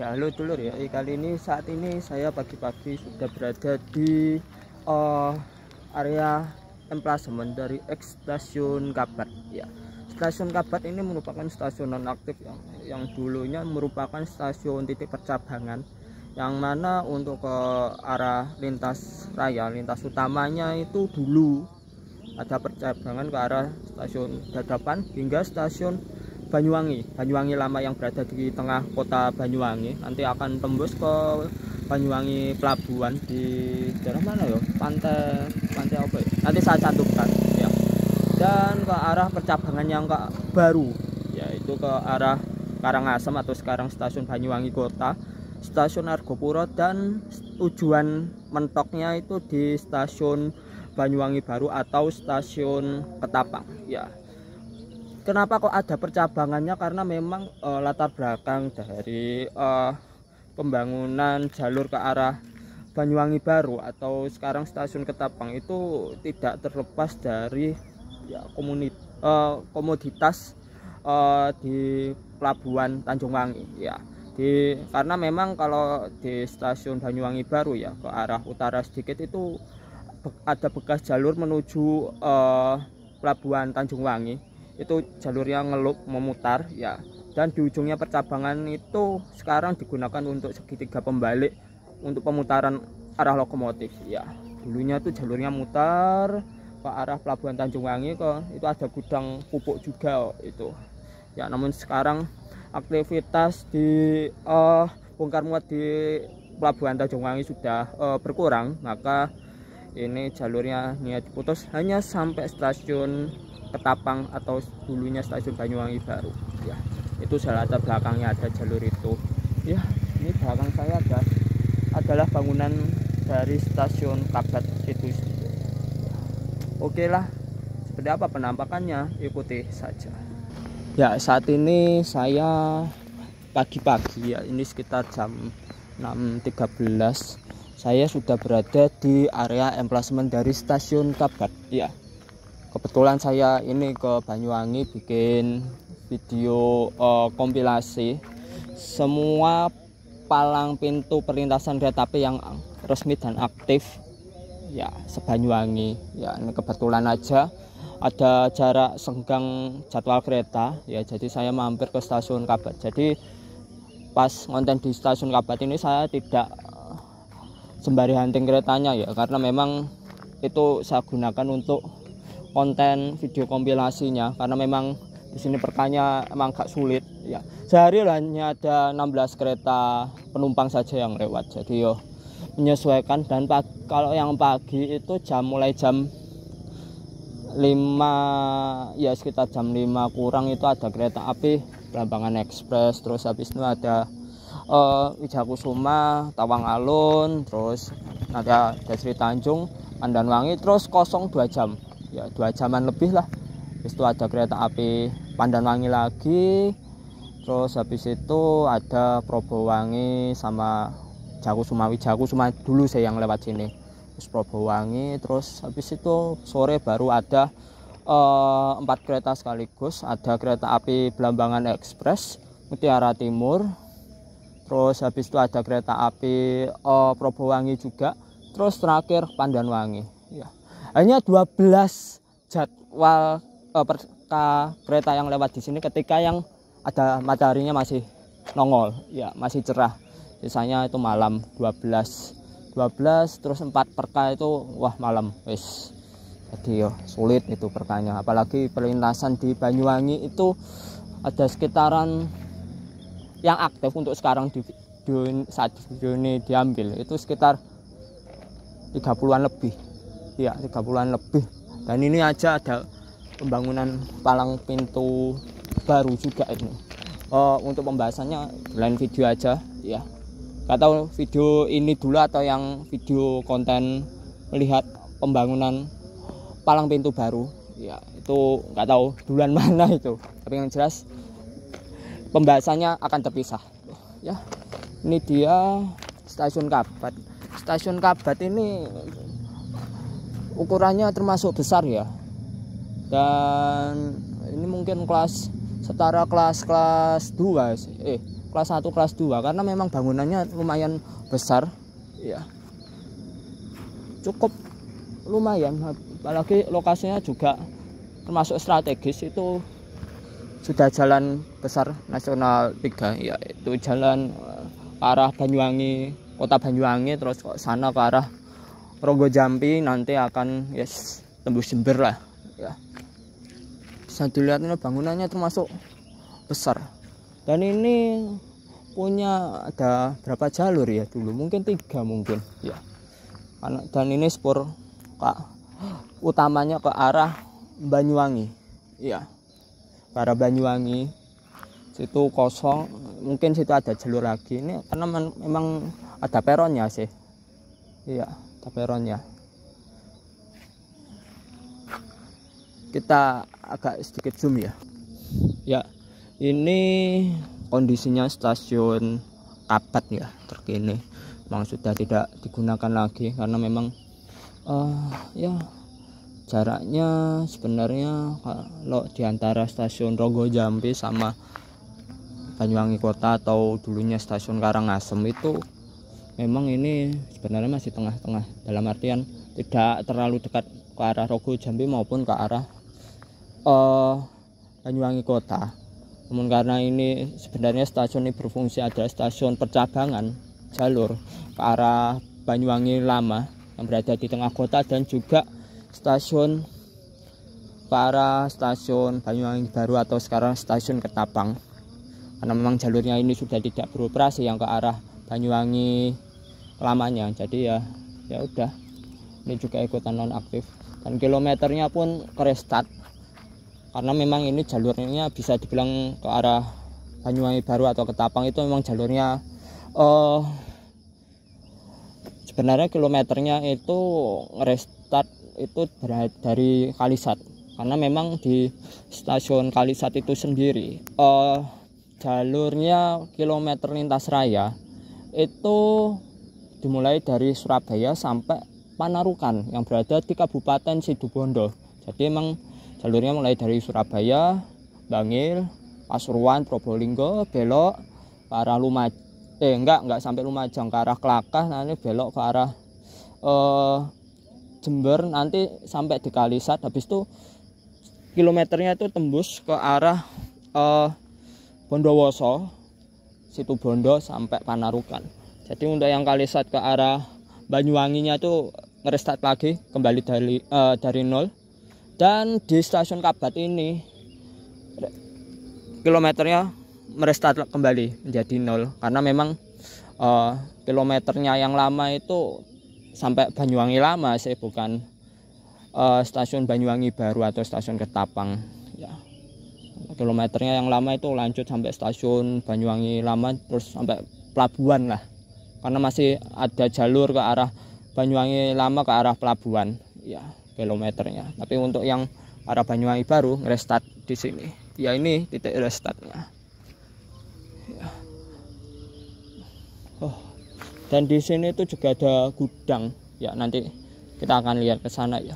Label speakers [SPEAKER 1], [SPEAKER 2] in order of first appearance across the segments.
[SPEAKER 1] Ya, halo dulur ya. Kali ini saat ini saya pagi-pagi sudah berada di area emplasemen dari ex stasiun Kabat. Ya, stasiun Kabat ini merupakan stasiun nonaktif yang dulunya merupakan stasiun titik percabangan, yang mana untuk ke arah lintas raya, lintas utamanya itu dulu ada percabangan ke arah stasiun Dadapan hingga stasiun Banyuwangi lama yang berada di tengah kota Banyuwangi. Nanti akan tembus ke Banyuwangi pelabuhan di daerah mana ya? Pantai apa ya? Nanti saya cantumkan ya. Dan ke arah percabangan yang baru, yaitu ke arah Karangasem atau sekarang stasiun Banyuwangi Kota, stasiun Argopuro, dan tujuan mentoknya itu di stasiun Banyuwangi Baru atau stasiun Ketapang ya. Kenapa kok ada percabangannya? Karena memang latar belakang dari pembangunan jalur ke arah Banyuwangi Baru atau sekarang stasiun Ketapang itu tidak terlepas dari ya, komoditas di pelabuhan Tanjung Wangi ya. Karena memang kalau di stasiun Banyuwangi Baru ya ke arah utara sedikit itu ada bekas jalur menuju pelabuhan Tanjung Wangi. Itu jalur yang ngelup memutar ya, dan di ujungnya percabangan itu sekarang digunakan untuk segitiga pembalik untuk pemutaran arah lokomotif ya. Dulunya tuh jalurnya mutar ke arah pelabuhan Tanjung Wangi, itu ada gudang pupuk juga itu ya. Namun sekarang aktivitas di bongkar muat di pelabuhan Tanjung Wangi sudah berkurang, maka ini jalurnya niat diputus hanya sampai stasiun Ketapang atau dulunya stasiun Banyuwangi Baru ya. Itu latar belakangnya ada jalur itu ya. Ini belakang saya adalah bangunan dari stasiun Kabat itu. Oke lah, seperti apa penampakannya, ikuti saja ya. Saat ini saya pagi-pagi ya, ini sekitar jam 6.13, saya sudah berada di area emplasemen dari stasiun Kabat ya. Kebetulan saya ini ke Banyuwangi bikin video kompilasi semua palang pintu perlintasan kereta api yang resmi dan aktif ya se-Banyuwangi ya. Ini kebetulan aja ada jarak senggang jadwal kereta ya, jadi saya mampir ke stasiun Kabat. Jadi pas konten di stasiun Kabat ini saya tidak sembari hunting keretanya ya, karena memang itu saya gunakan untuk konten video kompilasinya, karena memang di sini perkanya emang agak sulit ya. Sehari hanya ada 16 kereta penumpang saja yang lewat, jadi yo menyesuaikan. Dan kalau yang pagi itu mulai jam 5 ya, sekitar jam 5 kurang itu ada kereta api Blambangan Express, terus habis itu ada Wijakusuma, Tawang Alun, terus nanti ada Sri Tanjung, Pandanwangi, terus kosong 2 jam ya, 2 jaman lebih lah. Habis itu ada kereta api Pandanwangi lagi, terus habis itu ada Probowangi sama Wijakusuma dulu saya yang lewat sini, terus Probowangi, terus habis itu sore baru ada 4 kereta sekaligus. Ada kereta api Blambangan Express Mutiara Timur, terus habis itu ada kereta api Probowangi juga, terus terakhir Pandanwangi ya. Hanya 12 jadwal kereta yang lewat di sini ketika yang ada mataharinya masih nongol ya, masih cerah. Biasanya itu malam 12 terus 4 perka itu wah malam wis. Jadi yo sulit itu perkanya, apalagi perlintasan di Banyuwangi itu ada sekitaran yang aktif untuk sekarang saat video ini diambil itu sekitar 30-an lebih ya, 30-an lebih. Dan ini aja ada pembangunan palang pintu baru juga ini. Untuk pembahasannya lain video aja ya. Gak tahu video ini dulu atau yang video konten melihat pembangunan palang pintu baru ya, itu nggak tahu duluan mana itu. Tapi yang jelas pembahasannya akan terpisah ya. Ini dia stasiun Kabat. Stasiun Kabat ini ukurannya termasuk besar ya, dan ini mungkin setara kelas 2 kelas 1 kelas 2 karena memang bangunannya lumayan besar ya, cukup lumayan, apalagi lokasinya juga termasuk strategis. Itu sudah jalan besar nasional 3 ya, itu jalan ke arah Banyuwangi, kota Banyuwangi, terus ke sana ke arah Ronggo Jampi, nanti akan tembus Jember lah ya. Bisa dilihat ini bangunannya termasuk besar, dan ini punya ada berapa jalur ya dulu, mungkin 3 mungkin ya. Dan ini spur utamanya ke arah Banyuwangi ya, ke arah Banyuwangi. Situ kosong, mungkin situ ada jalur lagi ini karena memang ada peronnya sih iya, ada peronnya. Kita agak sedikit zoom ya. Ya, ini kondisinya stasiun Kabat ya terkini. Memang sudah tidak digunakan lagi karena memang ya jaraknya sebenarnya kalau diantara stasiun Ronggo Jampi sama Banyuwangi Kota atau dulunya stasiun Karangasem itu memang ini sebenarnya masih tengah-tengah, dalam artian tidak terlalu dekat ke arah Ronggo Jampi maupun ke arah Banyuwangi Kota. Namun karena ini sebenarnya stasiun ini berfungsi ada stasiun percabangan jalur ke arah Banyuwangi Lama yang berada di tengah kota, dan juga stasiun ke arah stasiun Banyuwangi Baru atau sekarang stasiun Ketapang. Karena memang jalurnya ini sudah tidak beroperasi yang ke arah Banyuwangi lamanya, jadi ya udah, ini juga ikutan nonaktif. Dan kilometernya pun restart karena memang ini jalurnya bisa dibilang ke arah Banyuwangi Baru atau Ketapang itu memang jalurnya sebenarnya kilometernya itu restart itu dari Kalisat, karena memang di stasiun Kalisat itu sendiri jalurnya kilometer lintas raya itu dimulai dari Surabaya sampai Panarukan yang berada di Kabupaten Situbondo. Jadi memang jalurnya mulai dari Surabaya, Bangil, Pasuruan, Probolinggo, belok ke arah enggak sampai Lumajang, ke arah Klakah, nanti belok ke arah Jember, nanti sampai di Kalisat. Habis itu kilometernya itu tembus ke arah Bondowoso, Situbondo sampai Panarukan. Jadi untuk yang Kalisat ke arah Banyuwanginya itu ngerestart lagi kembali dari nol. Dan di stasiun Kabat ini kilometernya merestart kembali menjadi nol karena memang kilometernya yang lama itu sampai Banyuwangi Lama sih, bukan stasiun Banyuwangi Baru atau stasiun Ketapang ya. Kilometernya yang lama itu lanjut sampai stasiun Banyuwangi Lama terus sampai pelabuhan lah, karena masih ada jalur ke arah Banyuwangi Lama ke arah pelabuhan ya kilometernya. Tapi untuk yang arah Banyuwangi Baru ngerestart di sini ya, ini titik restartnya ya. Dan di sini itu juga ada gudang ya, nanti kita akan lihat ke sana ya.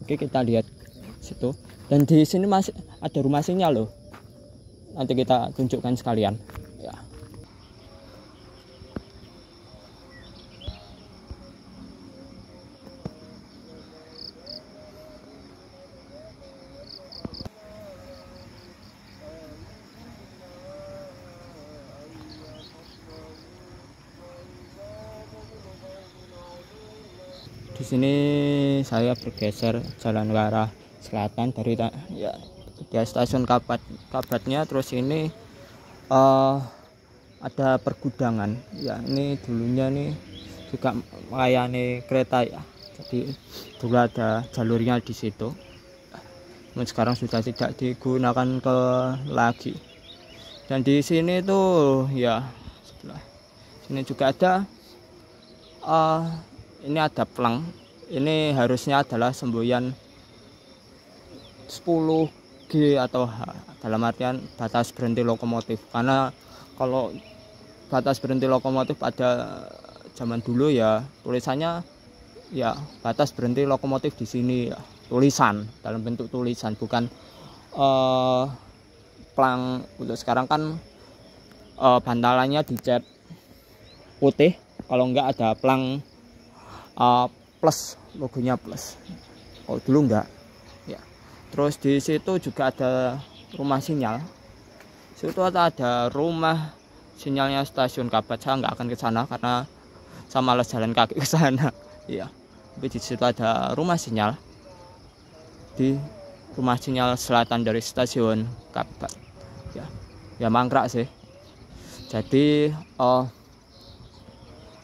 [SPEAKER 1] Oke, kita lihat situ. Dan di sini masih ada rumah sinyal loh, nanti kita tunjukkan sekalian ya. Di sini saya bergeser jalan ke arah selatan dari ya stasiun Kabatnya, terus ini ada pergudangan ya. Ini dulunya nih juga melayani kereta ya, jadi dulu ada jalurnya di situ. Namun sekarang sudah tidak digunakan lagi. Dan di sini tuh ya sebelah sini juga ada ini ada plang. Ini harusnya adalah semboyan 10G atau H, dalam artian batas berhenti lokomotif. Karena kalau batas berhenti lokomotif pada zaman dulu ya tulisannya ya batas berhenti lokomotif di sini ya, tulisan dalam bentuk tulisan, bukan plang untuk sekarang kan bantalannya dicat putih, kalau enggak ada plang plus, logonya plus. Kalau dulu enggak ya. Terus di situ juga ada rumah sinyal. Situ ada rumah sinyalnya stasiun Kabat. Saya nggak akan ke sana karena saya malas jalan kaki ke sana. Iya. Tapi di situ ada rumah sinyal. Di rumah sinyal selatan dari stasiun Kabat. Ya. Ya mangkrak sih. Jadi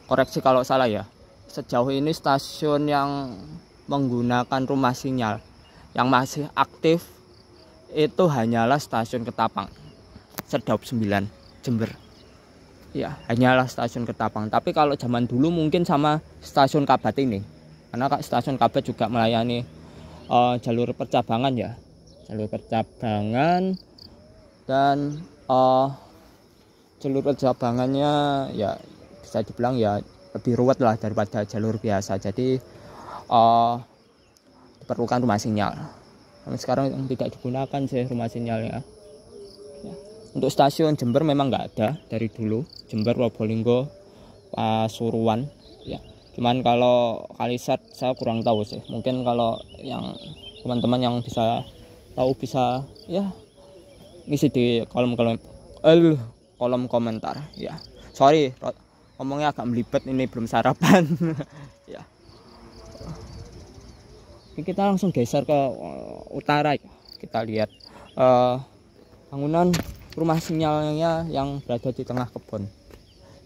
[SPEAKER 1] koreksi kalau salah ya. Sejauh ini stasiun yang menggunakan rumah sinyal yang masih aktif itu hanyalah stasiun Ketapang, Sedaup 9, Jember. Ya, hanyalah stasiun Ketapang. Tapi kalau zaman dulu mungkin sama stasiun Kabat ini. Karena stasiun Kabat juga melayani jalur percabangan ya. Jalur percabangan dan jalur percabangannya ya bisa dibilang ya lebih ruwet lah daripada jalur biasa. Jadi diperlukan rumah sinyal. Sekarang yang tidak digunakan sih rumah sinyalnya. Ya. Untuk stasiun Jember memang nggak ada dari dulu. Jember, Probolinggo, Pasuruan. Ya. Cuman kalau Kalisat saya kurang tahu sih. Mungkin kalau yang teman-teman yang bisa tahu bisa ya ngisi di kolom komentar. Ya. Sorry. Ngomongnya agak melibet, ini belum sarapan. Ya. Kita langsung geser ke utara. Kita lihat bangunan rumah sinyalnya yang berada di tengah kebun.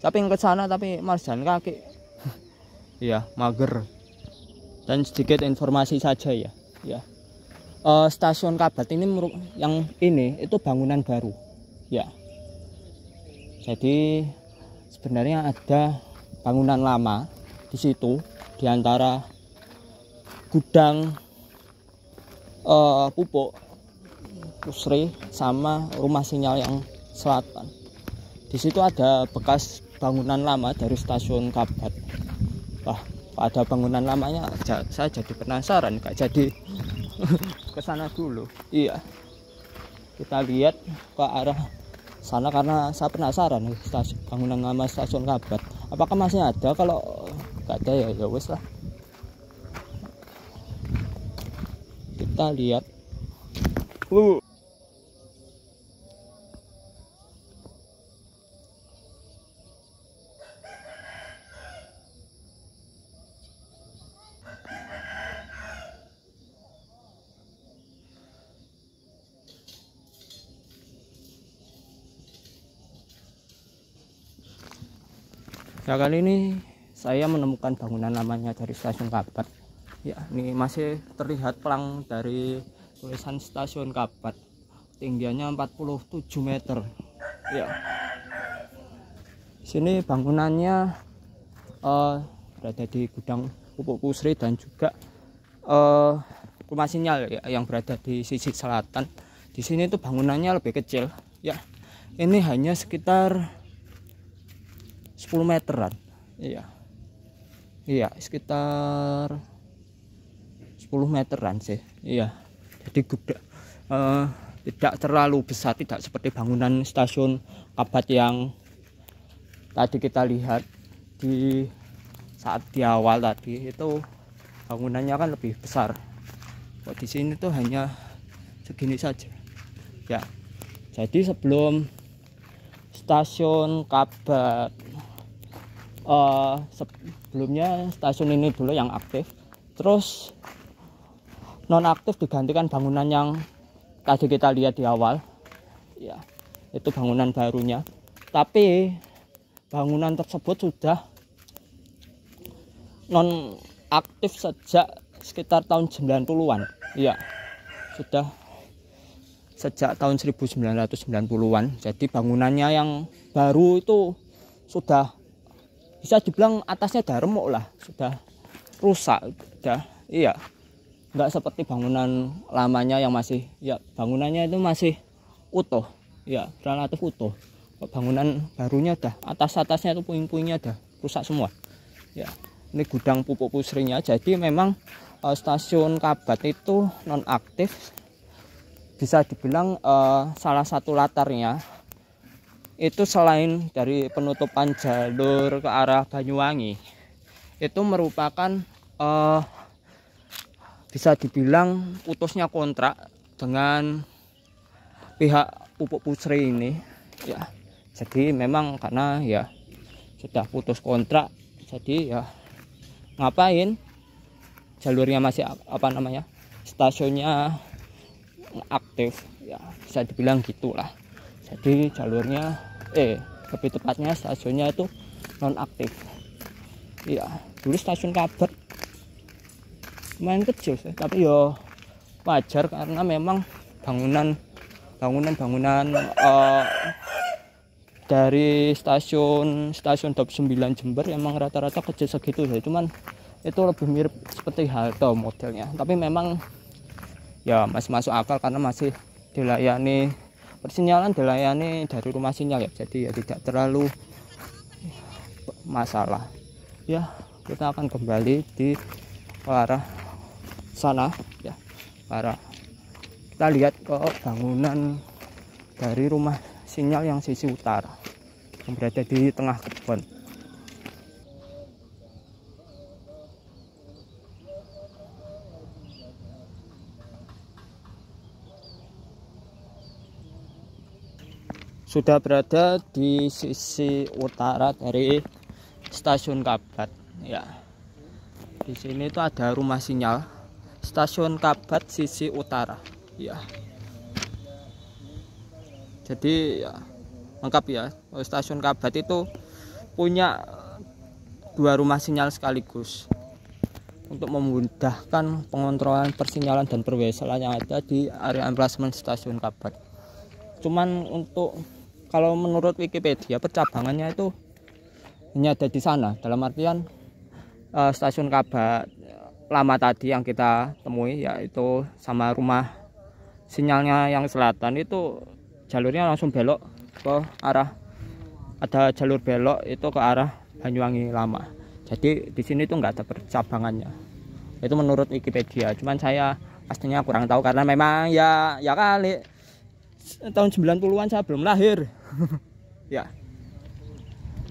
[SPEAKER 1] Tapi yang ke sana tapi malas jalan kaki. Ya, mager. Dan sedikit informasi saja ya. Ya. Stasiun Kabat ini yang ini itu bangunan baru. Ya. Jadi sebenarnya ada bangunan lama di situ, di antara gudang pupuk Pusri sama rumah sinyal yang selatan. Di situ ada bekas bangunan lama dari stasiun Kabat. Wah, ada bangunan lamanya, saya jadi penasaran, nggak jadi ke sana dulu. Iya, kita lihat ke arah sana karena saya penasaran bangunan lama stasiun Kabat apakah masih ada. Kalau nggak ada ya wes lah, kita lihat. Ya, kali ini saya menemukan bangunan lamanya dari stasiun Kabat. Ya, ini masih terlihat plang dari tulisan stasiun Kabat. Tinggiannya 47 meter. Ya. Sini bangunannya berada di gudang pupuk Pusri dan juga rumah sinyal ya, yang berada di sisi selatan. Di sini tuh bangunannya lebih kecil. Ya. Ini hanya sekitar 10 meteran. Iya. Iya, sekitar 10 meteran sih. Iya. Jadi tidak terlalu besar, tidak seperti bangunan stasiun Kabat yang tadi kita lihat di saat di awal tadi. Itu bangunannya kan lebih besar. Kok di sini tuh hanya segini saja. Ya. Jadi sebelum stasiun Kabat sebelumnya stasiun ini dulu yang aktif, terus non aktif digantikan bangunan yang tadi kita lihat di awal. Ya, itu bangunan barunya. Tapi bangunan tersebut sudah non aktif sejak sekitar tahun 90-an. Ya, sudah sejak tahun 1990-an. Jadi bangunannya yang baru itu sudah bisa dibilang atasnya udah remuk lah, sudah rusak, udah. Iya, nggak seperti bangunan lamanya yang masih, ya bangunannya itu masih utuh, ya relatif utuh. Bangunan barunya udah atasnya itu puing-puingnya udah rusak semua. Ya, ini gudang pupuk Pusrinya. Jadi memang stasiun Kabat itu non aktif bisa dibilang salah satu latarnya itu selain dari penutupan jalur ke arah Banyuwangi, itu merupakan bisa dibilang putusnya kontrak dengan pihak Pupuk Pusri ini ya. Jadi memang karena ya sudah putus kontrak, jadi ya ngapain jalurnya masih stasiunnya aktif ya, bisa dibilang gitulah. Jadi jalurnya lebih tepatnya stasiunnya itu non aktif ya. Dulu stasiun Kabat main kecil sih, tapi yo wajar karena memang bangunan dari stasiun 29 Jember emang rata-rata kecil segitu ya. Cuman itu lebih mirip seperti halte modelnya, tapi memang ya masih masuk akal karena masih dilayani, persinyalan dilayani dari rumah sinyal ya. Jadi ya tidak terlalu masalah ya. Kita akan kembali di arah sana ya, arah kita lihat ke bangunan dari rumah sinyal yang sisi utara yang berada di tengah kebun. Sudah berada di sisi utara dari stasiun Kabat ya. Di sini tuh ada rumah sinyal stasiun Kabat sisi utara ya. Jadi ya lengkap ya, stasiun Kabat itu punya 2 rumah sinyal sekaligus untuk memudahkan pengontrolan persinyalan dan perweselan yang ada di area emplacement stasiun Kabat. Cuman untuk kalau menurut Wikipedia percabangannya itu hanya ada di sana, dalam artian stasiun Kabat lama tadi yang kita temui yaitu sama rumah sinyalnya yang selatan itu jalurnya langsung belok ke arah, ada jalur belok itu ke arah Banyuwangi lama. Jadi di sini tuh nggak ada percabangannya. Itu menurut Wikipedia. Cuman saya pastinya kurang tahu karena memang ya kali tahun 90-an saya belum lahir. Ya.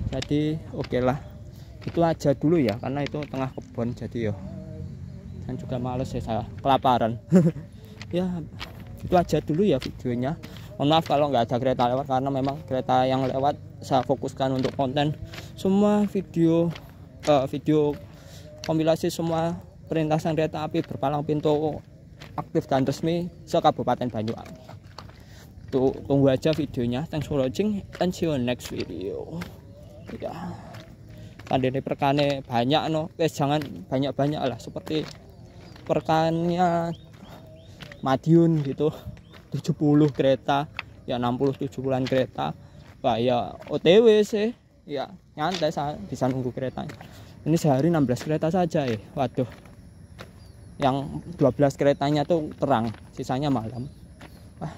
[SPEAKER 1] Jadi oke lah. Itu aja dulu ya karena itu tengah kebun, jadi yo dan juga males ya, saya kelaparan. Ya itu aja dulu ya videonya. Mohon maaf kalau nggak ada kereta lewat karena memang kereta yang lewat saya fokuskan untuk konten semua video kompilasi semua perlintasan kereta api berpalang pintu aktif dan resmi se Kabupaten Banyuwangi. Tuh, tunggu aja videonya. Thanks for watching and see you next video ya. Tadi perkane banyak jangan banyak-banyak lah, seperti perkannya Madiun gitu 70 kereta ya, 60-70an kereta. Wah ya OTW sih ya, nyantai saya bisa nunggu keretanya. Ini sehari 16 kereta saja ya. Waduh, yang 12 keretanya tuh terang, sisanya malam. Wah,